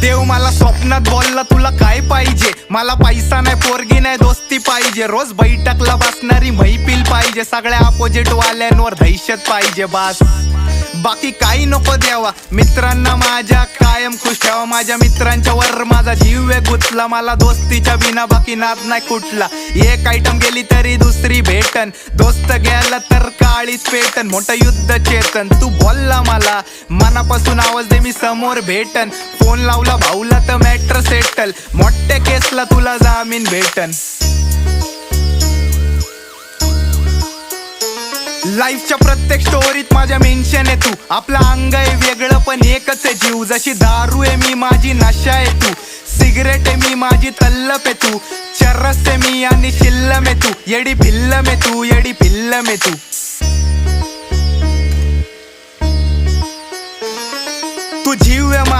देव मला स्वप्नात बोलला तुला काय पाहिजे, मला पैसा नाही पोरगी नाही दोस्ती पाहिजे, रोज बैठकला बसणारी मैफिल पाहिजे, सगळ्या अपोजिट वाल्यांवर दहशत पाहिजे, बास बाकी काही नको द्यावा, मित्रांना माझ्या कायम खुश ठेवा, माझ्या मित्रांच्या वर माझा जीव आहे गुंतला, मला दोस्तीच्या बिना बाकी नाद नाही कुठला, एक आयटम गेली तरी दुसरी भेटन, दोस्त गेला तर काळीच पेटन, मोठं युद्ध चेतन, तू बोलला मला मनापासून आवाज दे मी समोर भेटन, फोन लावला भाऊला तर मॅटर सेटल, मोठ्या केसला तुला जामीन भेटन. लाईफच्या प्रत्येक स्टोरीत माझ्या मेन्शन आहे तू, आपलं अंग आहे वेगळं पण एकच आहे जीव, जशी दारू आहे मी माझी नशा आहे तू, सिगरेट आहे मी माझी तल्लप आहे तू, चरस आहे मी आणि शिल्लम आहे तू, येडी भिल्लम आहे तू, येडी भिल्लम आहे तू. तू जीव आहे